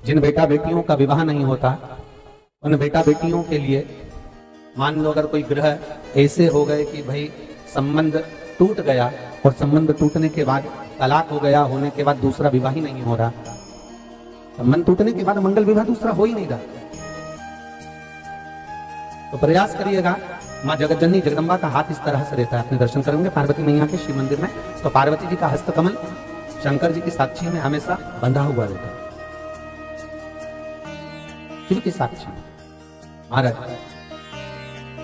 जिन बेटा बेटियों का विवाह नहीं होता उन बेटा बेटियों के लिए मान लो अगर कोई ग्रह ऐसे हो गए कि भाई संबंध टूट गया और संबंध टूटने के बाद तलाक हो गया, होने के बाद दूसरा विवाह ही नहीं हो रहा, संबंध टूटने के बाद मंगल विवाह दूसरा हो ही नहीं रहा, तो प्रयास करिएगा। माँ जगतजननी जगदम्बा का हाथ इस तरह से रहता है, अपने दर्शन करेंगे पार्वती मैया के शिव मंदिर में, तो पार्वती जी का हस्तकमल शंकर जी की साक्षी में हमेशा बंधा हुआ रहता है, शिव की साक्षी। महाराज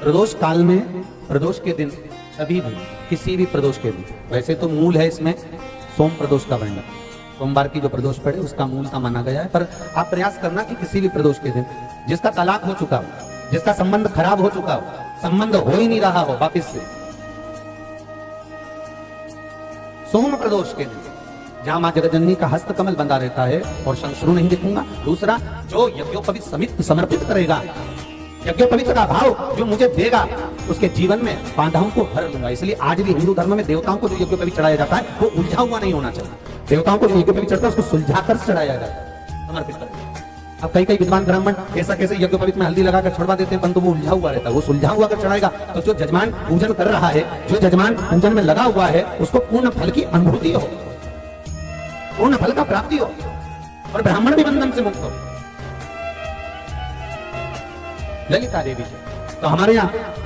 प्रदोष काल में, प्रदोष के दिन कभी भी, किसी भी प्रदोष के दिन, वैसे तो मूल है इसमें सोम प्रदोष का वर्णन, सोमवार की जो प्रदोष पड़े उसका मूल का माना गया है, पर आप प्रयास करना कि किसी भी प्रदोष के दिन जिसका तलाक हो चुका हो, जिसका संबंध खराब हो चुका हो, संबंध हो ही नहीं रहा हो वापिस से, सोम प्रदोष के दिन जहां मां जगतजननी का हस्तकमल बंधा रहता है और शंशरु नहीं दिखूंगा। दूसरा, जो यज्ञोपवीत समित समर्पित करेगा, यज्ञोपवीत का भाव जो मुझे देगा, उसके जीवन में बाधाओं को भर लूंगा। इसलिए आज भी हिंदू धर्म में देवताओं को जो यज्ञोपवीत चढ़ाया जाता है वो उलझा हुआ नहीं होना चाहिए। देवताओं को जो यज्ञोपवीत चढ़ता है उसको सुलझाकर चढ़ाया जाता है, समर्पित करके। अब कई कई विद्वान ब्राह्मण ऐसा कैसे यज्ञोपवीत में हल्दी लगाकर छोड़वा देते हैं, परंतु वो उलझा हुआ रहता है, वो सुलझा हुआ कर चढ़ाएगा तो जो जजमान पूजन कर रहा है, जो जजमान पूजन में लगा हुआ है, उसको पूर्ण फल की अनुभूति हो, पूर्ण फल का प्राप्ति हो और ब्राह्मण भी बंधन से मुक्त हो। ललिता देवी जी, तो हमारे यहाँ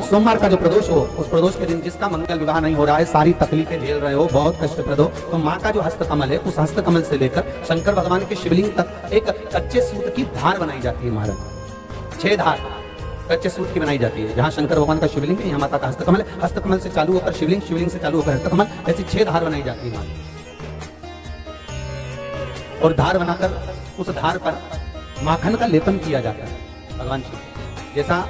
सोमवार का जो प्रदोष हो, उस प्रदोष के दिन जिसका मंगल विवाह नहीं हो रहा है, सारी तकलीफें झेल रहे हो, बहुत कष्टप्रद हो, तो माँ का जो हस्तकमल है, उस हस्तकमल से लेकर शंकर भगवान के शिवलिंग तक एक कच्चे सूत की धार बनाई जाती है। महाराज 6 धार कच्चे सूत की बनाई जाती है, जहां शंकर भगवान का शिवलिंग है, यहाँ माता का हस्तकमल है, हस्तकमल से चालू होकर शिवलिंग, शिवलिंग से चालू होकर हस्तकमल, ऐसी 6 धार बनाई जाती है। और धार बनाकर उस धार पर माखन का लेपन किया जाता है भगवान शिव। जैसा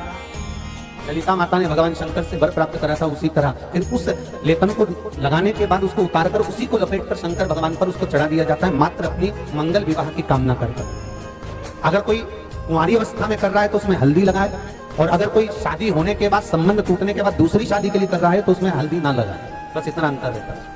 ललिता माता ने भगवान शंकर से वर प्राप्त करा था, उसी तरह फिर उस लेपन को लगाने के बाद उसको उतारकर उसी को लपेटकर शंकर भगवान पर उसको चढ़ा दिया जाता है, मात्र अपनी मंगल विवाह की कामना करकर। अगर कोई कुंवारी अवस्था में कर रहा है तो उसमें हल्दी लगाए, और अगर कोई शादी होने के बाद, संबंध टूटने के बाद दूसरी शादी के लिए कर रहा है तो उसमें हल्दी ना लगाए, बस इतना अंतर रहता है।